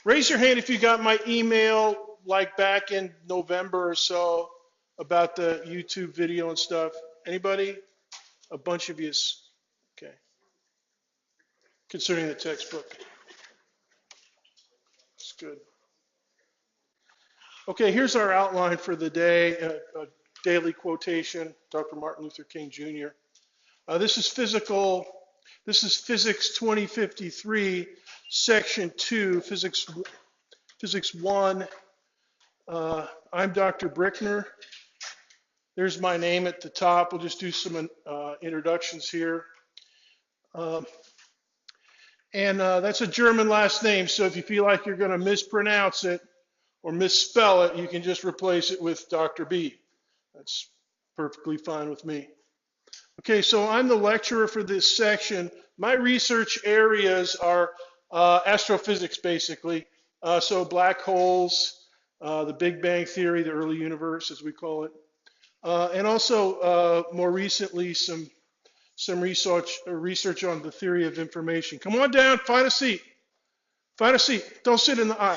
Raise your hand if you got my email like back in November or so about the YouTube video and stuff. Anybody? A bunch of yous. Okay. Concerning the textbook. It's good. Okay, here's our outline for the day. A daily quotation, Dr. Martin Luther King Jr. This is Physics 2053, Section 2, Physics 1. I'm Dr. Brickner. There's my name at the top. We'll just do some introductions here. That's a German last name, so if you feel like you're going to mispronounce it or misspell it, you can just replace it with Dr. B. That's perfectly fine with me. Okay, so I'm the lecturer for this section. My research areas are astrophysics, basically. So black holes, the Big Bang Theory, the early universe, as we call it. And also, more recently, some research on the theory of information. Come on down, find a seat. Find a seat. Don't sit in the aisle.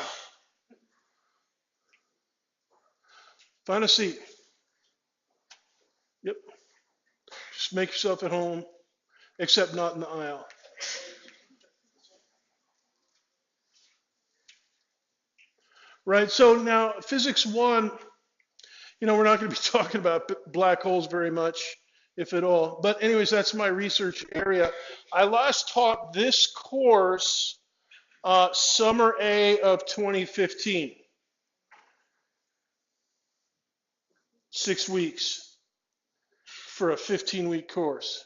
Find a seat. Yep. Just make yourself at home, except not in the aisle. Right, so now Physics 1, we're not going to be talking about black holes very much, if at all. But anyways, that's my research area. I last taught this course summer A of 2015. 6 weeks for a 15-week course.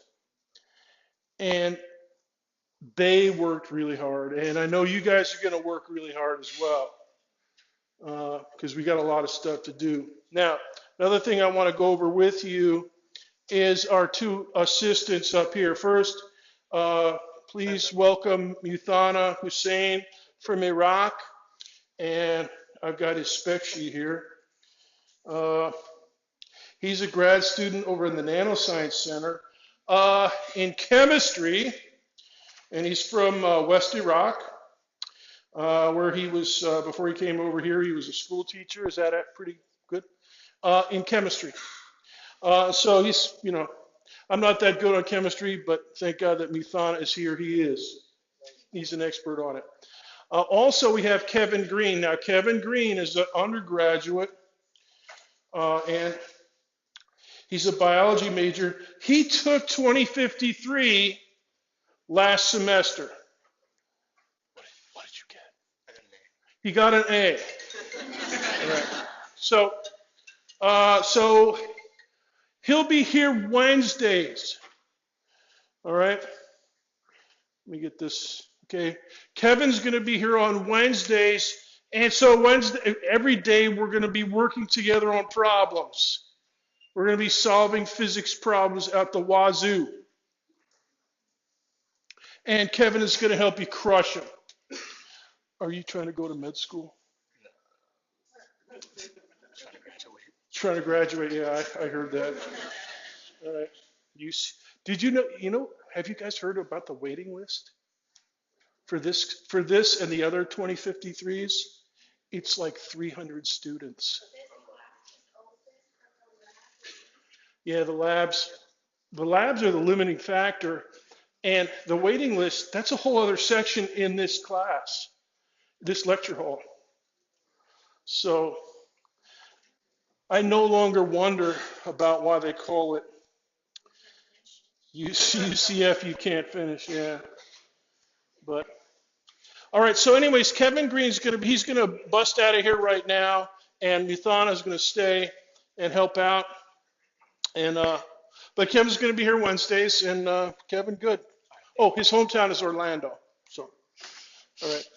And they worked really hard. And I know you guys are going to work really hard as well because we got a lot of stuff to do. Now, another thing I want to go over with you is our two assistants up here. First, please welcome Muthana Hussein from Iraq. And I've got his spec sheet here. He's a grad student over in the Nanoscience Center in chemistry, and he's from West Iraq, where he was, before he came over here, he was a school teacher. Is that pretty good? In chemistry. So he's, I'm not that good on chemistry, but thank God that Muthana is here. He is. He's an expert on it. Also, we have Kevin Green. Now, Kevin Green is an undergraduate, and he's a biology major. He took 2053 last semester. What did you get? I got an A. He got an A. All right. So he'll be here Wednesdays. All right. Let me get this. Okay. Kevin's going to be here on Wednesdays. And so Wednesday, every day we're going to be working together on problems. We're going to be solving physics problems at the wazoo. And Kevin is going to help you crush them. Are you trying to go to med school? No. Trying to graduate, yeah, I heard that. All right. Did you know, have you guys heard about the waiting list? For this and the other 2053s? It's like 300 students. Yeah, the labs are the limiting factor. And the waiting list, that's a whole other section in this class, this lecture hall. So I no longer wonder about why they call it UCF, you can't finish, yeah. But, all right, so anyways, Kevin Green's he's gonna bust out of here right now, and Muthana's gonna stay and help out. And but Kevin's going to be here Wednesdays, and Kevin, good. Oh, his hometown is Orlando. So,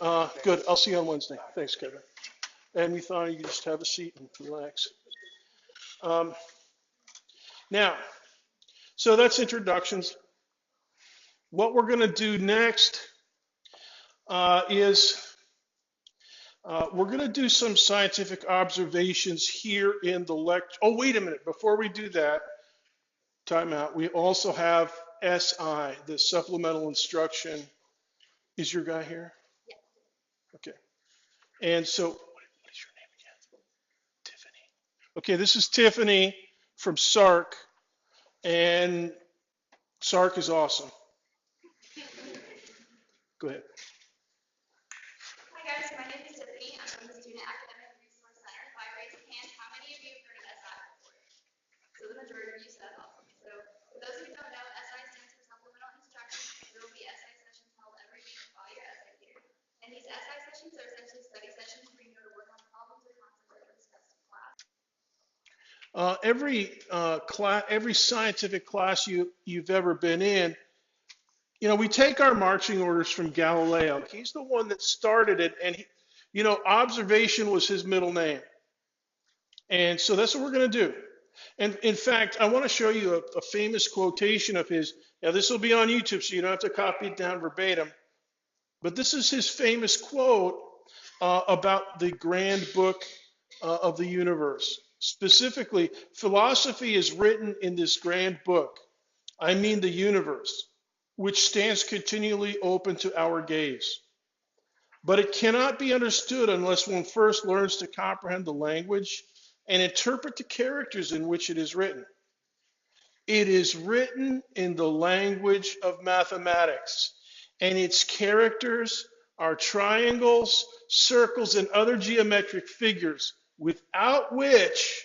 all right, good. I'll see you on Wednesday. Thanks, Kevin. And we thought you could just have a seat and relax. Now, so that's introductions. What we're going to do next is we're going to do some scientific observations here in the lecture. Oh, wait a minute. Before we do that, time out. We also have SI, the supplemental instruction. Is your guy here? Yeah. Okay. And so, what is your name again? Tiffany. Okay, this is Tiffany from SARC, and SARC is awesome. Go ahead. Hi guys, my name is Tiffany. I'm from the Student Academic Resource Center. If I raise a hand, how many of you have heard of SI before? So the majority of you said awesome. So for those of you who don't know, SI stands for Supplemental Instruction. There will be SI sessions held every week by your SI tutor. And these SI sessions are essentially study sessions where you go to work on problems or concepts that were discussed in class. Every scientific class you've ever been in, we take our marching orders from Galileo. He's the one that started it, and observation was his middle name. And so that's what we're going to do. And in fact, I want to show you a famous quotation of his. Now, this will be on YouTube, so you don't have to copy it down verbatim. But this is his famous quote about the grand book of the universe. Specifically, philosophy is written in this grand book. I mean the universe, which stands continually open to our gaze. But it cannot be understood unless one first learns to comprehend the language and interpret the characters in which it is written. It is written in the language of mathematics, and its characters are triangles, circles, and other geometric figures, without which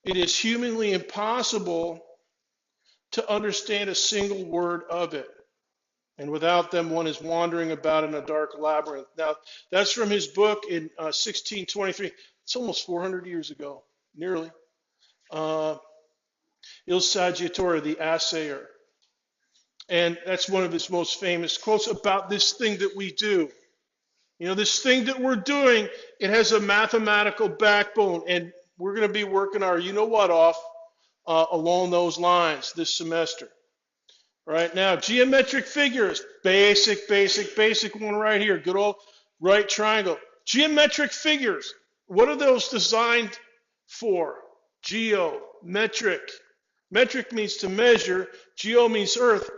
it is humanly impossible to understand a single word of it. And without them, one is wandering about in a dark labyrinth. Now, that's from his book in 1623. It's almost 400 years ago, nearly. Il Saggiatore, the Assayer. And that's one of his most famous quotes about this thing that we do. This thing that we're doing, it has a mathematical backbone, and we're going to be working our you-know-what off along those lines this semester. Right now, geometric figures, basic one right here, good old right triangle. Geometric figures, what are those designed for? Geometric. Metric means to measure, geo means earth.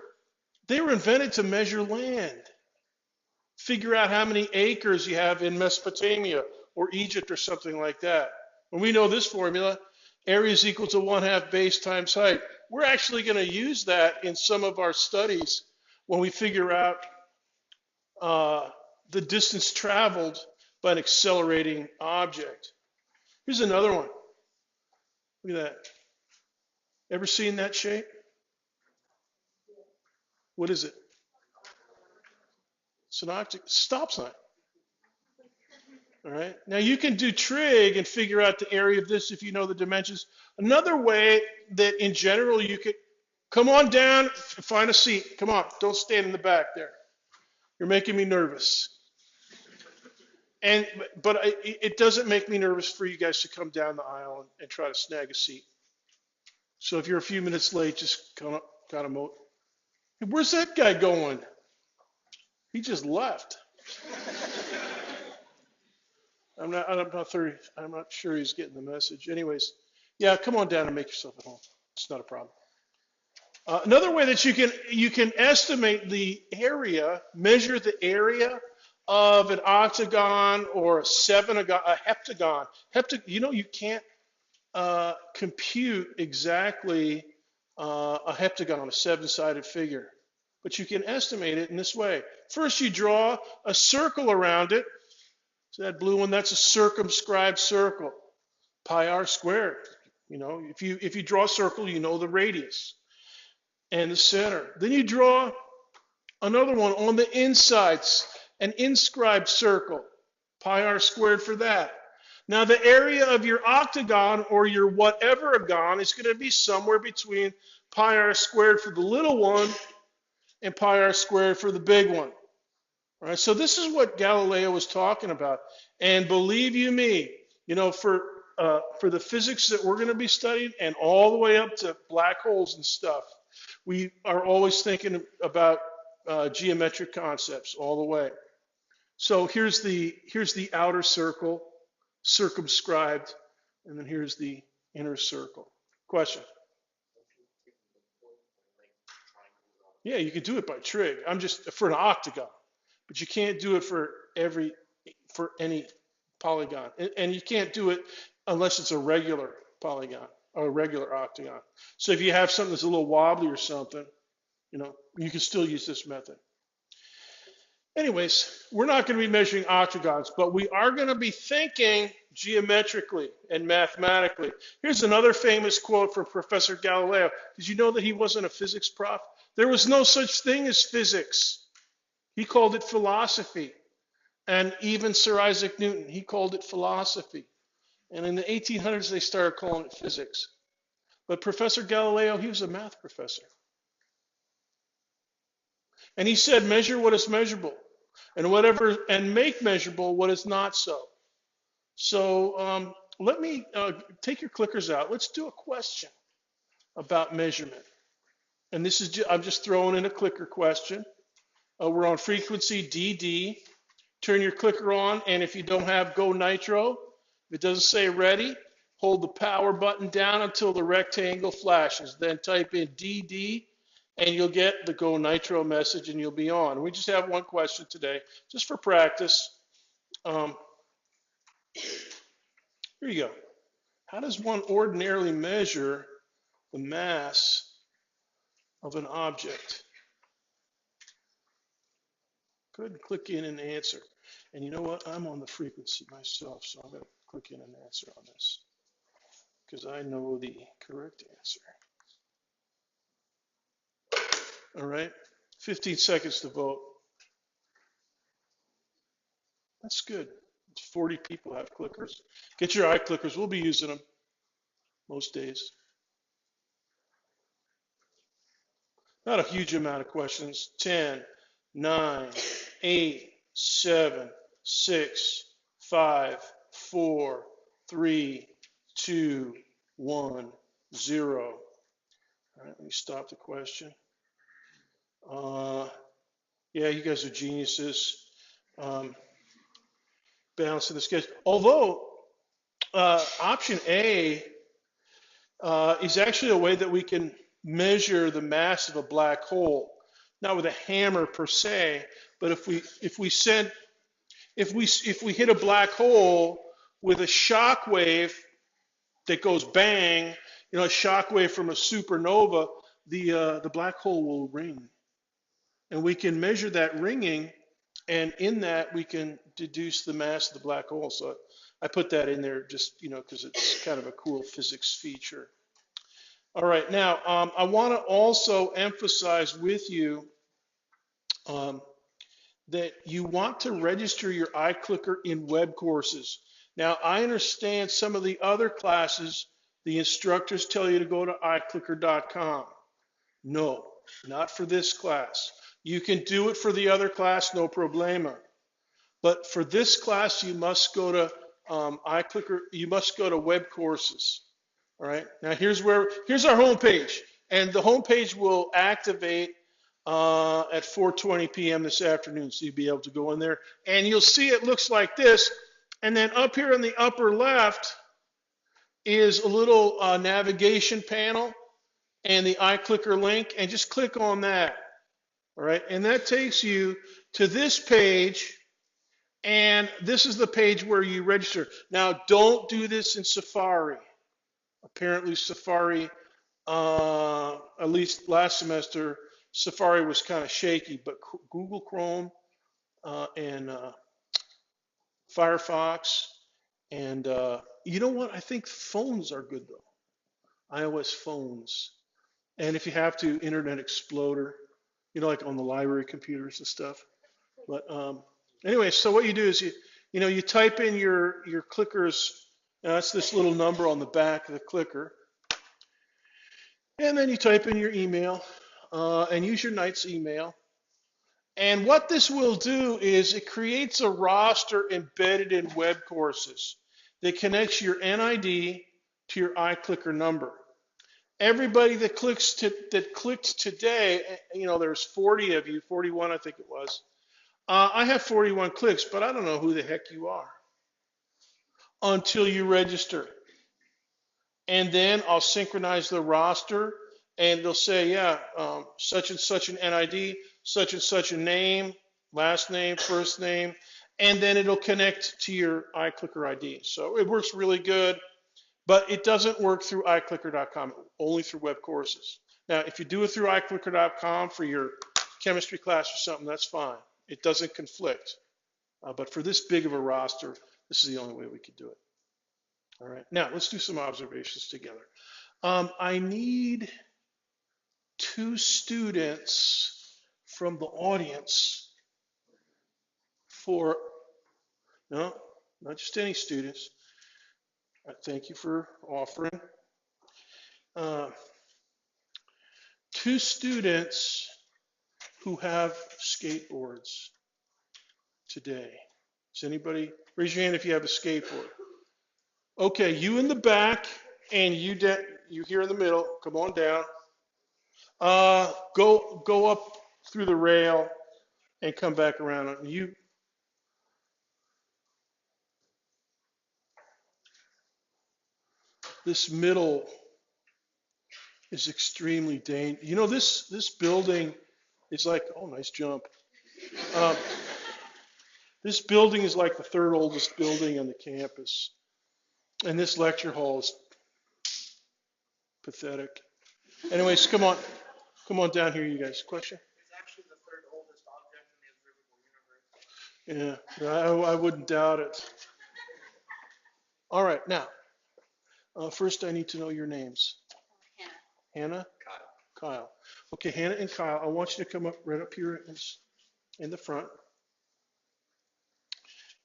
They were invented to measure land. Figure out how many acres you have in Mesopotamia or Egypt or something like that. When we know this formula, area is equal to 1/2 base times height. We're actually going to use that in some of our studies when we figure out the distance traveled by an accelerating object. Here's another one. Look at that. Ever seen that shape? What is it? It's an stop sign. All right. Now you can do trig and figure out the area of this if you know the dimensions. Another way that in general you could come on down, find a seat. Come on, don't stand in the back there. You're making me nervous. But it doesn't make me nervous for you guys to come down the aisle and try to snag a seat. So if you're a few minutes late, just kind of moat. Hey, where's that guy going? He just left. I'm not sure he's getting the message. Anyways, yeah, come on down and make yourself at home. It's not a problem. Another way that you can estimate the area, measure the area of an octagon or a heptagon. You can't compute exactly a heptagon, a 7-sided figure, but you can estimate it in this way. First, you draw a circle around it. So that blue one, that's a circumscribed circle, pi r squared. If you draw a circle, you know the radius and the center. Then you draw another one on the insides, an inscribed circle, pi r squared for that. Now the area of your octagon or your whatever-agon is going to be somewhere between pi r squared for the little one and pi r squared for the big one. All right, so this is what Galileo was talking about. And believe you me, for the physics that we're going to be studying and all the way up to black holes and stuff, we are always thinking about geometric concepts all the way. So here's the outer circle, circumscribed, and then here's the inner circle. Question? Yeah, you could do it by trig. I'm just for an octagon, but you can't do it for for any polygon. And you can't do it unless it's a regular polygon or a regular octagon. So if you have something that's a little wobbly or something, you can still use this method. Anyways, we're not going to be measuring octagons, but we are going to be thinking geometrically and mathematically. Here's another famous quote from Professor Galileo. Did you know that he wasn't a physics prof? There was no such thing as physics. He called it philosophy. And even Sir Isaac Newton, he called it philosophy. And in the 1800s, they started calling it physics. But Professor Galileo, he was a math professor. And he said, measure what is measurable, and make measurable what is not so. So let me take your clickers out. Let's do a question about measurement. And this is I'm just throwing in a clicker question. We're on frequency DD. Turn your clicker on, and if you don't have Go Nitro, if it doesn't say ready, hold the power button down until the rectangle flashes. Then type in DD, and you'll get the Go Nitro message, and you'll be on. We just have one question today, just for practice. Here you go. How does one ordinarily measure the mass of an object? Go ahead and click in and answer. And you know what? I'm on the frequency myself, so I'm going to click in and answer on this because I know the correct answer. All right, 15 seconds to vote. That's good. 40 people have clickers. Get your eye clickers. We'll be using them most days. Not a huge amount of questions. 10, 9, 8, 7, 6, 5, 4, 3, 2, 1, 0. All right, let me stop the question. Yeah, you guys are geniuses. Balancing the sketch. Although option A is actually a way that we can measure the mass of a black hole, not with a hammer per se, but if we hit a black hole with a shock wave that goes bang, a shock wave from a supernova, the black hole will ring, and we can measure that ringing, and in that we can deduce the mass of the black hole. So I put that in there just because it's kind of a cool physics feature. All right, now I want to also emphasize with you that you want to register your iClicker in web courses. Now, I understand some of the other classes, the instructors tell you to go to iClicker.com. No, not for this class. You can do it for the other class, no problema. But for this class, you must go to iClicker, you must go to web courses. All right, now here's our home page, and the home page will activate at 4:20 p.m. this afternoon, so you'll be able to go in there, and you'll see it looks like this, and then up here in the upper left is a little navigation panel and the iClicker link, and just click on that. All right, and that takes you to this page, and this is the page where you register. Now, don't do this in Safari. Apparently Safari, at least last semester, Safari was kind of shaky, but Google Chrome and Firefox, and you know what? I think phones are good though. iOS phones. And if you have to, Internet Explorer, like on the library computers and stuff. But anyway, so what you do is you type in your clickers. That's this little number on the back of the clicker. And then you type in your email and use your Knight's email. And what this will do is it creates a roster embedded in web courses that connects your NID to your iClicker number. Everybody that clicked today, there's 40 of you, 41 I think it was. I have 41 clicks, but I don't know who the heck you are until you register. And then I'll synchronize the roster, and it'll say, yeah, such and such an NID, such and such a name, last name, first name, and then it'll connect to your iClicker ID. So it works really good, but it doesn't work through iClicker.com, only through web courses. Now, if you do it through iClicker.com for your chemistry class or something, that's fine. It doesn't conflict. But for this big of a roster, this is the only way we could do it. All right, now let's do some observations together. I need 2 students from the audience for, no, not just any students. Thank you for offering. 2 students who have skateboards today. Does anybody, raise your hand if you have a skateboard. Okay, you in the back and you here in the middle, come on down. Go up through the rail and come back around. This middle is extremely dangerous. You know, this building is like, oh, nice jump. This building is like the 3rd oldest building on the campus. And this lecture hall is pathetic. Anyways, come on down here, you guys. Question? It's actually the 3rd oldest object in the observable universe. Yeah, I wouldn't doubt it. All right, now, first I need to know your names. Hannah? Kyle. Okay, Hannah and Kyle, I want you to come up right up here in the front.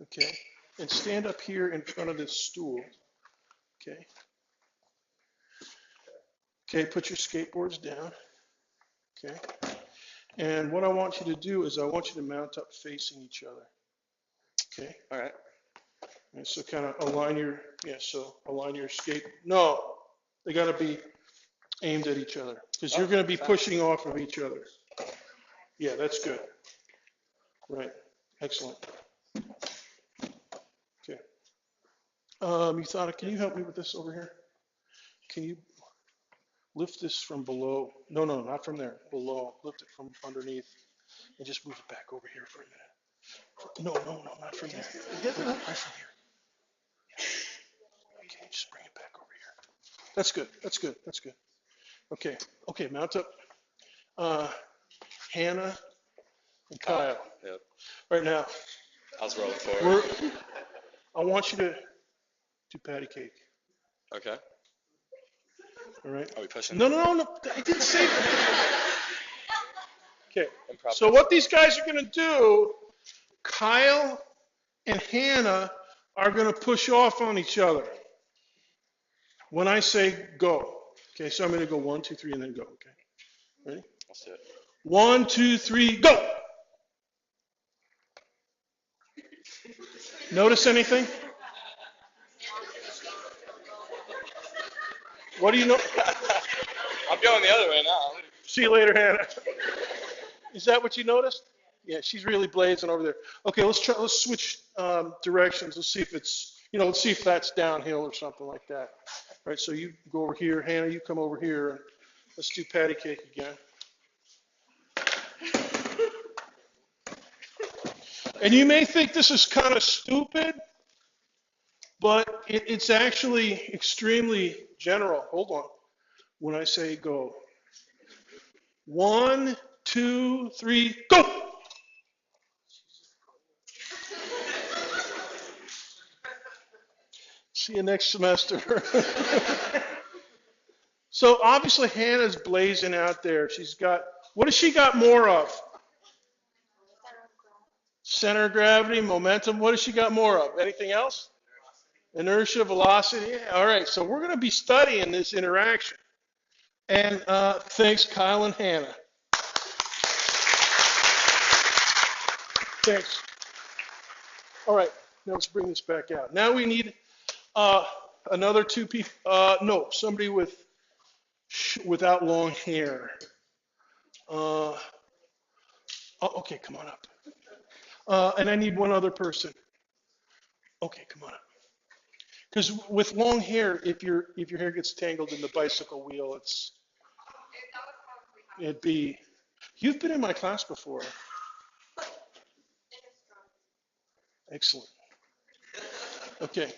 Okay, and stand up here in front of this stool. Okay. Okay, put your skateboards down. Okay. And what I want you to do is I want you to mount up facing each other. Okay. All right. And so kind of align your skate. No, they got to be aimed at each other because you're going to be pushing off of each other. Yeah, that's good. Right. Excellent. Okay. Can you help me with this over here? Can you lift this from below? No, not from there. Below. Lift it from underneath and just move it back over here for a minute. No, not from there. Right from here. Okay, just bring it back over here. That's good. Okay, mount up. Hannah and Kyle. Yep. Right now, I was rolling forward. I want you to do patty cake. Okay. All right? Are we pushing? No. I didn't say that. Okay. Improv. So what these guys are going to do, Kyle and Hannah are going to push off on each other when I say go. Okay, so I'm going to go 1, 2, 3, and then go. Okay. Ready? Let's do it. 1, 2, 3, go. Notice anything? What do you know? I'm going the other way now. See you later, Hannah. Is that what you noticed? Yeah, she's really blazing over there. Okay, let's switch directions. Let's see if let's see if that's downhill or something like that. All right, so you go over here. Hannah, you come over here. And let's do patty cake again. And you may think this is kind of stupid, but it's actually extremely general. Hold on. When I say go. 1, 2, 3, go! See you next semester. So obviously Hannah's blazing out there. What has she got more of? Center of gravity, momentum. What has she got more of? Anything else? Inertia, velocity. Yeah, all right, so we're going to be studying this interaction. And thanks, Kyle and Hannah. Thanks. All right, now let's bring this back out. Now we need another 2 people. No, somebody without long hair. Okay, come on up. And I need one other person. Okay, come on up. Because with long hair, if your hair gets tangled in the bicycle wheel, you've been in my class before. Excellent. Okay.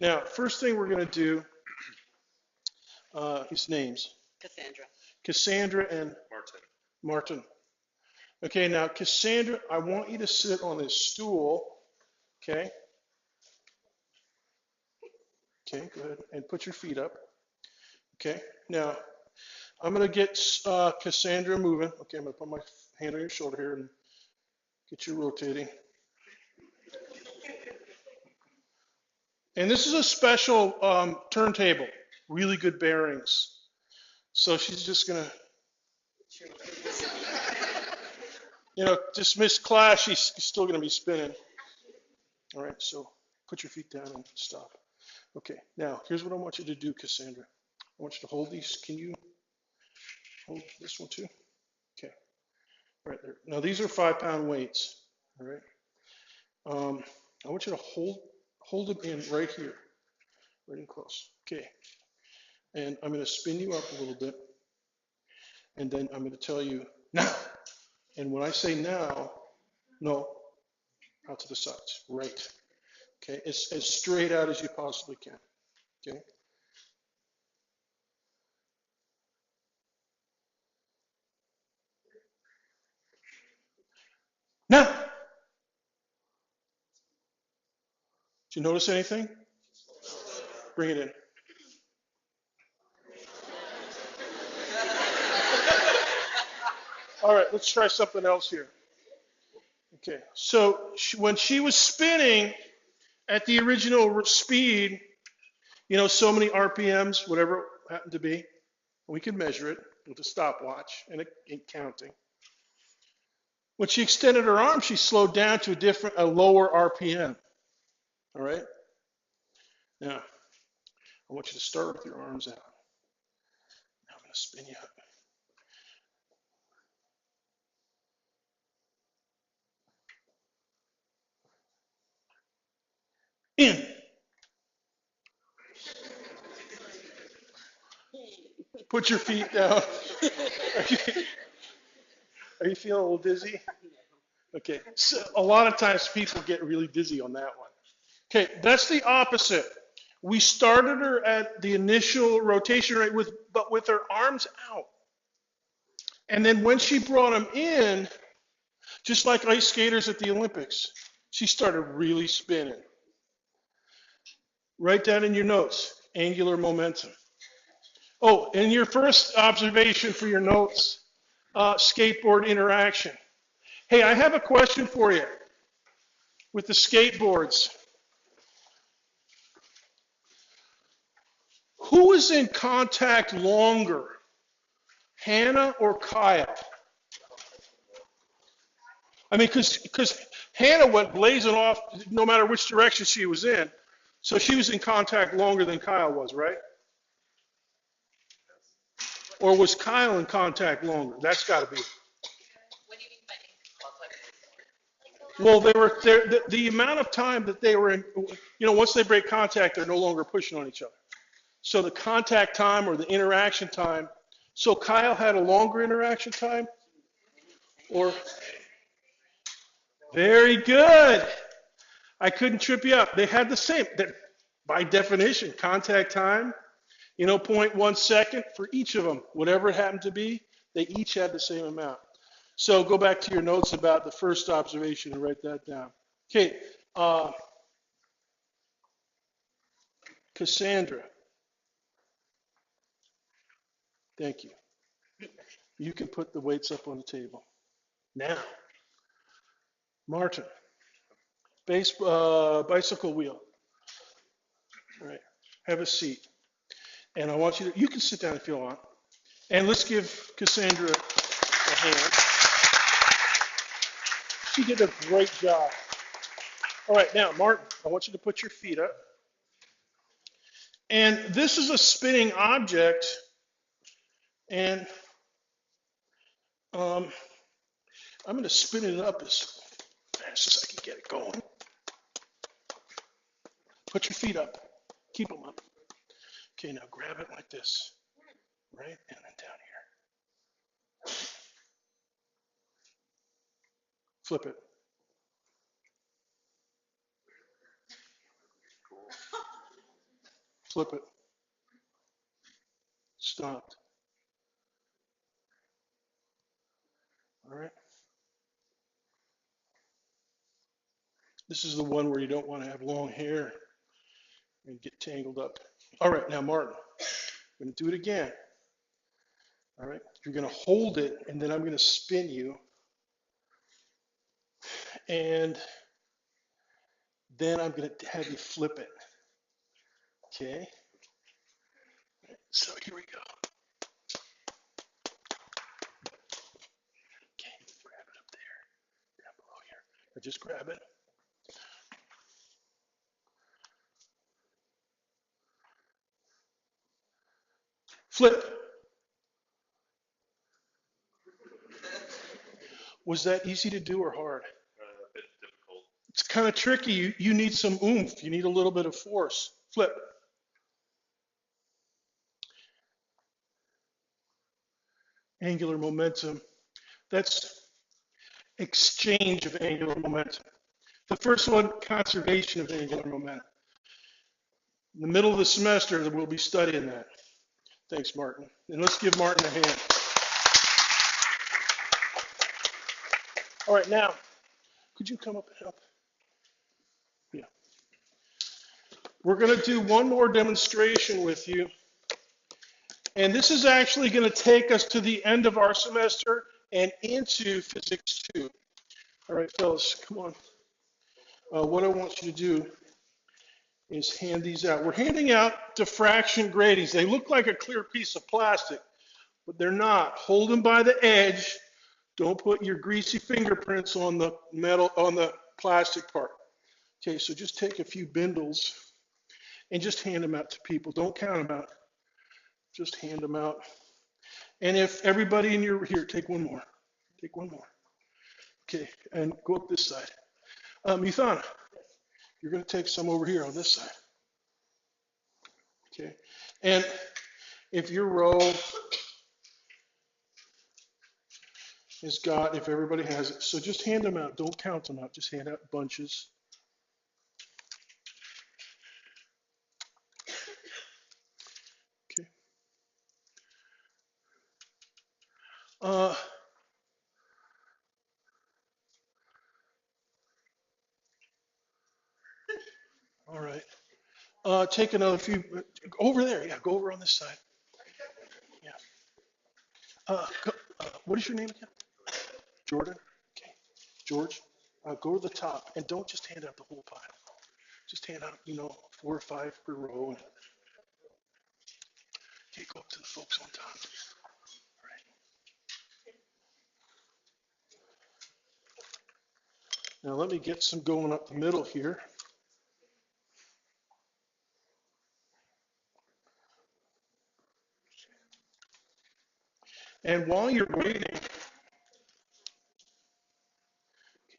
Now, first thing we're going to do is names. Cassandra. Cassandra and Martin. Okay, now Cassandra, I want you to sit on this stool. Okay. Okay, go ahead and put your feet up. Okay. Now, I'm going to get Cassandra moving. Okay, I'm going to put my hand on your shoulder here and get you rotating. And this is a special turntable, really good bearings. So she's just going to, dismiss class, she's still going to be spinning. All right, so put your feet down and stop. Okay, now here's what I want you to do, Cassandra. I want you to hold these. Can you hold this one too? Okay, right there. Now these are 5-pound weights. All right. I want you to hold them in right here, right in close. Okay, and I'm going to spin you up a little bit, and then I'm going to tell you now. And when I say now, no, out to the sides, right. Okay, as straight out as you possibly can. Okay. Now, did you notice anything? Bring it in. All right, let's try something else here. Okay, so when she was spinning at the original speed, so many RPMs, whatever it happened to be, we could measure it with a stopwatch and counting. When she extended her arm, she slowed down to a lower RPM. All right? Now, I want you to start with your arms out. Now I'm going to spin you up. In. Put your feet down. Are you feeling a little dizzy? Okay, so a lot of times people get really dizzy on that one. Okay, that's the opposite. We started her at the initial rotation rate but with her arms out. And then when she brought them in, just like ice skaters at the Olympics, she started really spinning. Write down in your notes, angular momentum. Oh, and your first observation for your notes, skateboard interaction. Hey, I have a question for you with the skateboards. Who is in contact longer, Hannah or Kyle? I mean, because Hannah went blazing off no matter which direction she was in. So she was in contact longer than Kyle was, right? Or was Kyle in contact longer? That's got to be. What do you mean by Well, the amount of time that they were in, once they break contact, they're no longer pushing on each other. So the contact time or the interaction time, so Kyle had a longer interaction time? Or, very good. I couldn't trip you up. They had the same, by definition, contact time, 0.1 second for each of them, whatever it happened to be, they each had the same amount. So go back to your notes about the first observation and write that down. Okay, Cassandra. Thank you. You can put the weights up on the table. Now, Martin, bicycle wheel. All right, have a seat. And I want you can sit down if you want. And let's give Cassandra a hand. She did a great job. All right, now, Martin, I want you to put your feet up. And this is a spinning object. And I'm going to spin it up as fast as I can get it going. Put your feet up. Keep them up. Okay, now grab it like this. Right? And then down here. Flip it. flip it. Stopped. All right. This is the one where you don't want to have long hair and get tangled up. All right, now Martin, I'm going to do it again. All right, you're going to hold it, and then I'm going to spin you. And then I'm going to have you flip it. Okay? So here we go. Okay, grab it up there, down below here. Or just grab it. Flip. Was that easy to do or hard? A bit difficult. It's kind of tricky. You need some oomph. You need a little bit of force. Flip. Angular momentum. That's exchange of angular momentum. The first one, conservation of angular momentum. In the middle of the semester, we'll be studying that. Thanks, Martin. And let's give Martin a hand. All right, now, could you come up and help? Yeah. We're going to do one more demonstration with you. And this is actually going to take us to the end of our semester and into Physics 2. All right, fellas, come on. What I want you to do is hand these out. We're handing out diffraction gratings. They look like a clear piece of plastic, but they're not. Hold them by the edge. Don't put your greasy fingerprints on the metal, on the plastic part. Okay, so just take a few bindles and just hand them out to people. Don't count them out. Just hand them out. And if everybody in your, here, take one more. Take one more. Okay, and go up this side. Yuthana, you're going to take some over here on this side. Okay, and if your row has got, if everybody has it, so just hand them out. Don't count them out. Just hand out bunches. Okay. All right. Take another few over there. Yeah, go over on this side. Yeah. What is your name again? Jordan. Okay. George. Go to the top and don't just hand out the whole pile. Just hand out, 4 or 5 per row. Okay, go up to the folks on top. All right. Now let me get some going up the middle here. And while you're waiting, okay,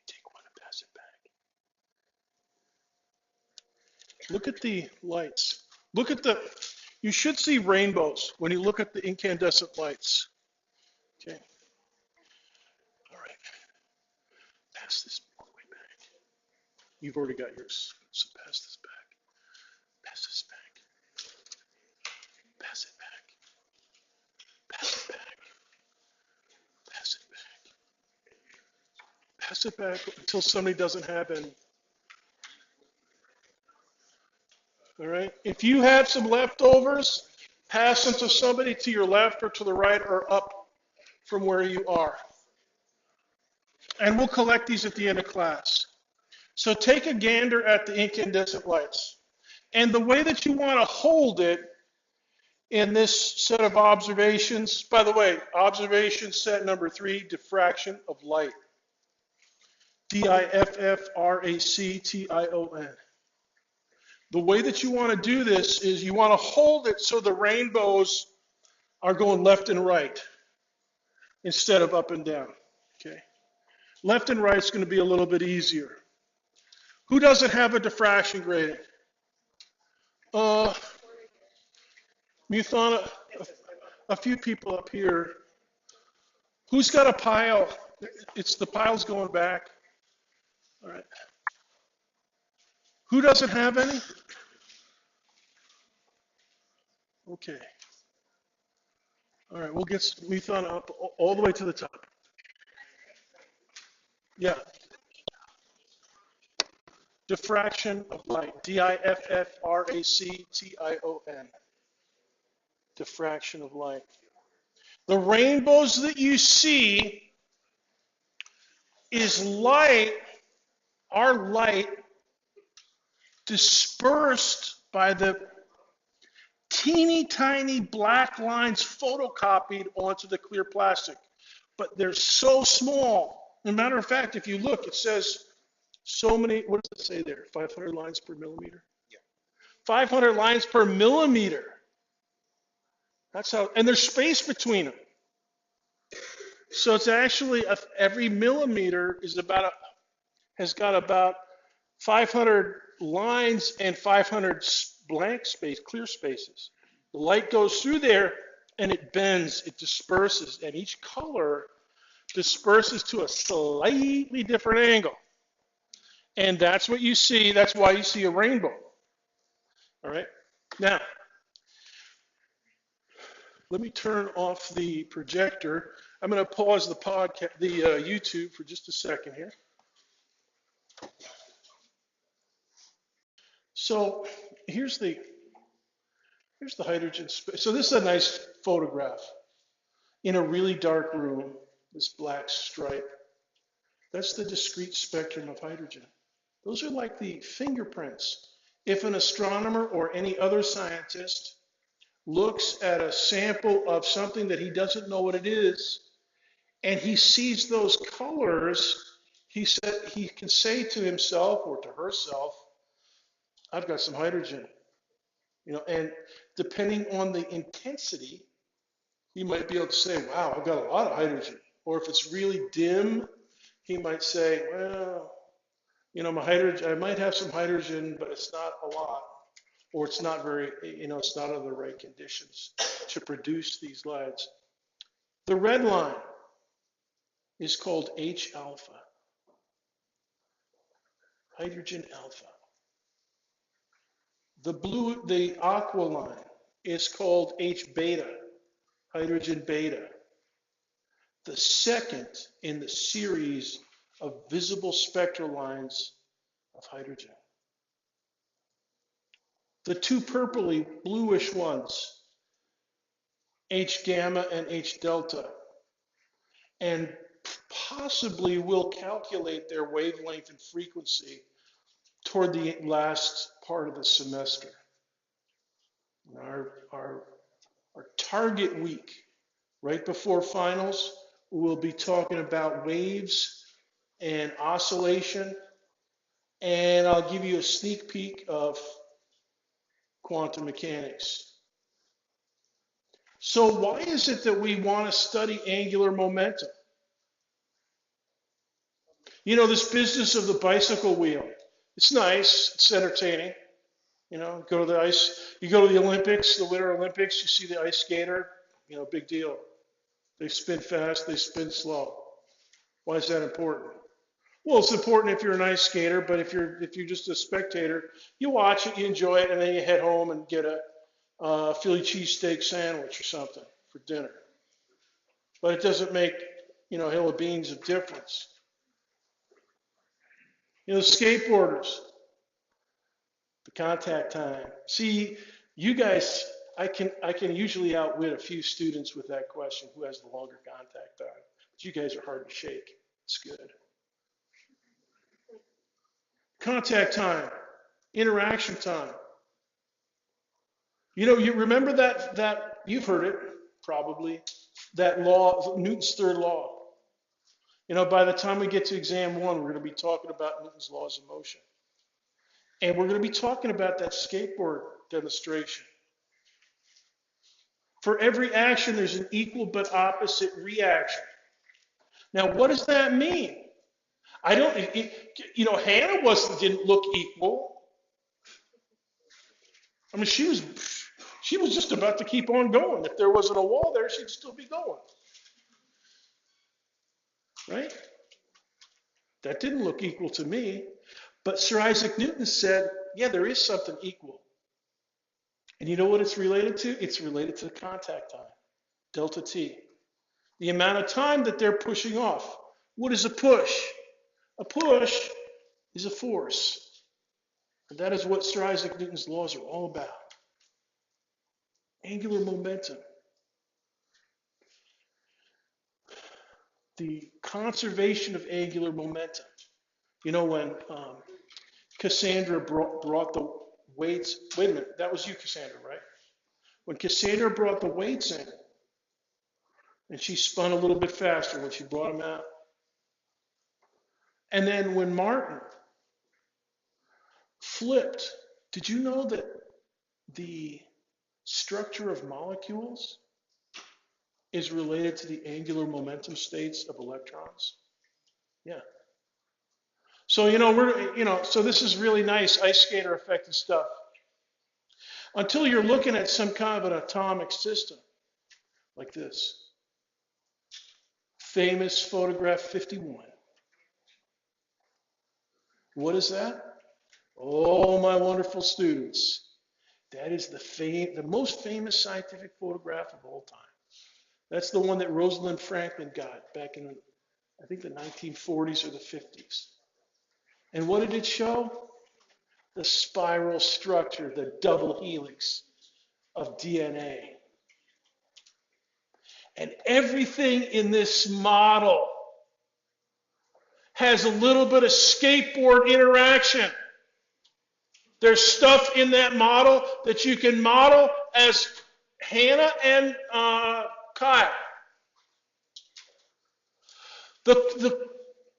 take one and pass it back. Look at the lights. Look at the, you should see rainbows when you look at the incandescent lights. Okay. All right. Pass this all the way back. You've already got yours, so pass this back. Pass this back. Pass it back. Pass it back. Pass it back. Pass it back until somebody doesn't have any. All right. If you have some leftovers, pass them to somebody to your left or to the right or up from where you are. And we'll collect these at the end of class. So take a gander at the incandescent lights. And the way that you want to hold it in this set of observations, by the way, observation set number 3, diffraction of light. D-I-F-F-R-A-C-T-I-O-N. The way that you want to do this is you want to hold it so the rainbows are going left and right instead of up and down. Okay. Left and right is going to be a little bit easier. Who doesn't have a diffraction grating? Muthana, a few people up here. Who's got a pile? It's the pile's going back. All right. Who doesn't have any? Okay. All right, we'll get Methon up all the way to the top. Yeah. Diffraction of light. Diffractation. Diffraction of light. The rainbows that you see is light, our light dispersed by the teeny tiny black lines photocopied onto the clear plastic. But they're so small. As a matter of fact, if you look, it says so many, what does it say there? 500 lines per millimeter? Yeah. 500 lines per millimeter. That's how, and there's space between them. So it's actually, every millimeter is has got about 500 lines and 500 blank space, clear spaces. The light goes through there and it bends, it disperses, and each color disperses to a slightly different angle. And that's what you see, that's why you see a rainbow. All right? Now, let me turn off the projector. I'm going to pause the YouTube for just a second here. So here's the hydrogen space. So this is a nice photograph in a really dark room, this black stripe. That's the discrete spectrum of hydrogen. Those are like the fingerprints. If an astronomer or any other scientist looks at a sample of something that he doesn't know what it is, and he sees those colors, he can say to himself or to herself, I've got some hydrogen. And depending on the intensity, he might be able to say, wow, I've got a lot of hydrogen. Or if it's really dim, he might say, well, my hydrogen, I might have some hydrogen, but it's not a lot. Or it's not very, it's not under the right conditions to produce these lights. The red line is called H alpha, hydrogen alpha. The aqua line is called H beta, hydrogen beta. The second in the series of visible spectral lines of hydrogen. The two purpley bluish ones, H gamma and H delta, and possibly we'll calculate their wavelength and frequency toward the last part of the semester. Our target week, right before finals, we'll be talking about waves and oscillation, and I'll give you a sneak peek of quantum mechanics. So why is it that we want to study angular momentum? This business of the bicycle wheel, it's nice, it's entertaining. Go to the Olympics, the Winter Olympics, you see the ice skater, big deal. They spin fast, they spin slow. Why is that important? Well, it's important if you're an ice skater, but if you're just a spectator, you watch it, you enjoy it, and then you head home and get a Philly cheesesteak sandwich or something for dinner. But it doesn't make, a hill of beans of difference. Skateboarders, the contact time. See, you guys, I can usually outwit a few students with that question, who has the longer contact time. But you guys are hard to shake. It's good. Contact time, interaction time. You remember that you've heard it probably, that law, Newton's third law. By the time we get to exam 1, we're going to be talking about Newton's laws of motion. And we're going to be talking about that skateboard demonstration. For every action, there's an equal but opposite reaction. Now, what does that mean? Hannah didn't look equal. I mean, she was just about to keep on going. If there wasn't a wall there, she'd still be going. Right? That didn't look equal to me. But Sir Isaac Newton said, yeah, there is something equal. And you know what it's related to? It's related to the contact time, delta T. The amount of time that they're pushing off. What is a push? A push is a force. And that is what Sir Isaac Newton's laws are all about. Angular momentum. The conservation of angular momentum. You know, when Cassandra brought the weights, wait a minute, that was you, Cassandra, right? When Cassandra brought the weights in, and she spun a little bit faster when she brought them out. And then when Martin flipped, did you know that the structure of molecules is related to the angular momentum states of electrons? Yeah. So, so this is really nice ice skater effective stuff. Until you're looking at some kind of an atomic system like this. Famous photograph 51. What is that? Oh, my wonderful students. That is the most famous scientific photograph of all time. That's the one that Rosalind Franklin got back in, I think, the 1940s or the 50s. And what did it show? The spiral structure, the double helix of DNA. And everything in this model has a little bit of skateboard interaction. There's stuff in that model that you can model as Hannah and Kyle. The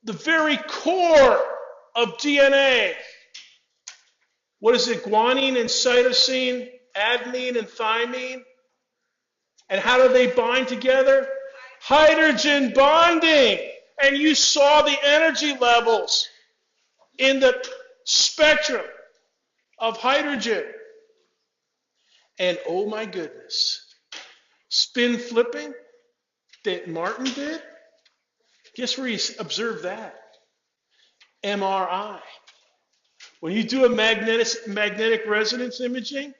very core of DNA, what is it, guanine and cytosine, adenine and thymine? And how do they bind together? Hydrogen bonding. And you saw the energy levels in the spectrum of hydrogen. And oh my goodness, spin flipping that Martin did, guess where he observed that? MRI. When you do a magnetic resonance imaging,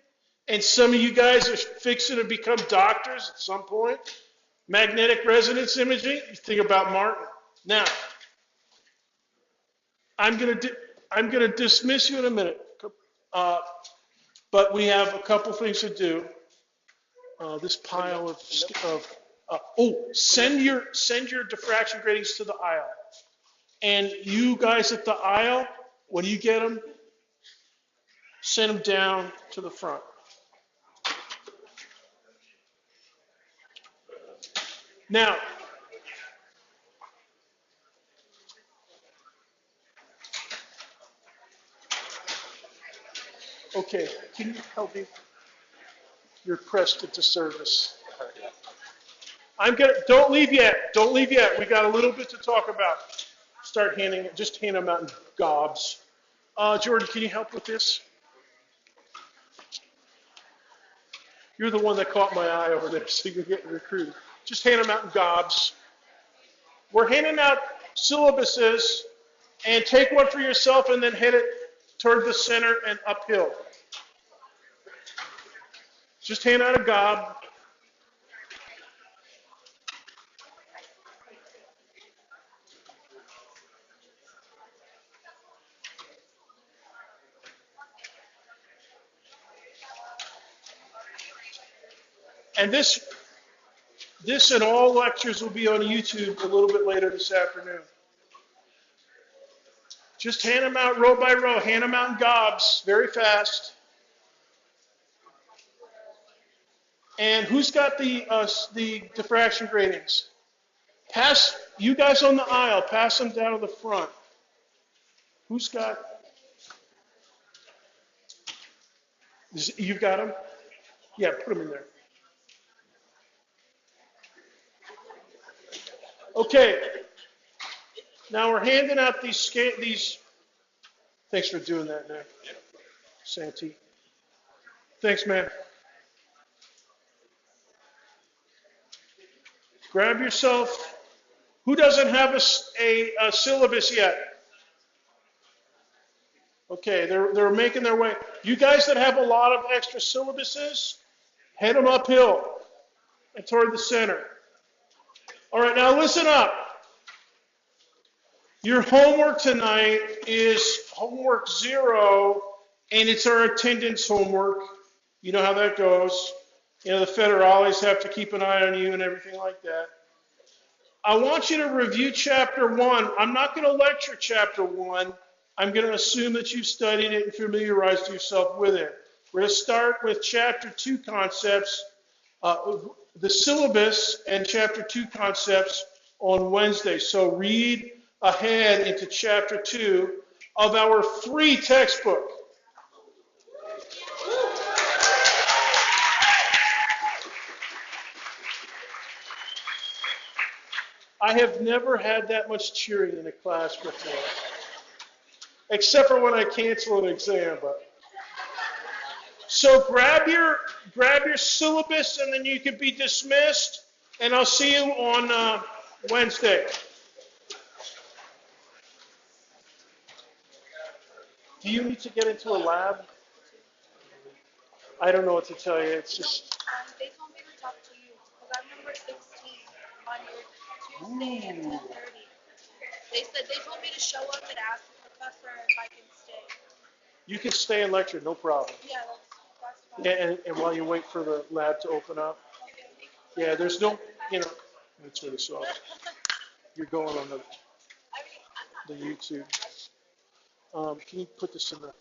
and some of you guys are fixing to become doctors at some point, magnetic resonance imaging, you think about Martin. Now, I'm going to dismiss you in a minute, but we have a couple things to do. This pile of send your diffraction gratings to the aisle. And you guys at the aisle, when you get them, send them down to the front. Now, okay, can you help me? You're pressed into service. Don't leave yet. Don't leave yet. We got a little bit to talk about. Just hand them out in gobs. Jordan, can you help with this? You're the one that caught my eye over there, so you're getting recruited. Just hand them out in gobs. We're handing out syllabuses, and take one for yourself and then head it toward the center and uphill. Just hand out a gob. And this and all lectures will be on YouTube a little bit later this afternoon. Just hand them out row by row. Hand them out in gobs, very fast. And who's got the diffraction gratings? Pass, you guys on the aisle, pass them down to the front. Who's got? You've got them? Yeah, put them in there. Okay. Now we're handing out these. Thanks for doing that, man. Santee. Thanks, man. Grab yourself. Who doesn't have a syllabus yet? Okay, they're making their way. You guys that have a lot of extra syllabuses, head them uphill and toward the center. All right, now listen up. Your homework tonight is homework 0, and it's our attendance homework. You know how that goes. You know, the federales have to keep an eye on you and everything like that. I want you to review chapter 1. I'm not going to lecture chapter 1. I'm going to assume that you've studied it and familiarized yourself with it. We're going to start with chapter 2 concepts, the syllabus and chapter 2 concepts on Wednesday. So read ahead into chapter 2 of our free textbook. I have never had that much cheering in a class before, except for when I cancel an exam. But so grab your syllabus, and then you can be dismissed. And I'll see you on Wednesday. Do you need to get into a lab? I don't know what to tell you. It's just. They told me to talk to you because I'm number 16 on your Tuesday at 10:30. They told me to show up and ask the professor if I can stay. You can stay and lecture, no problem. Yeah, that's fine. Yeah, and while you wait for the lab to open up. Yeah, there's no, let me turn this off. You're going on the YouTube. Can you put this in the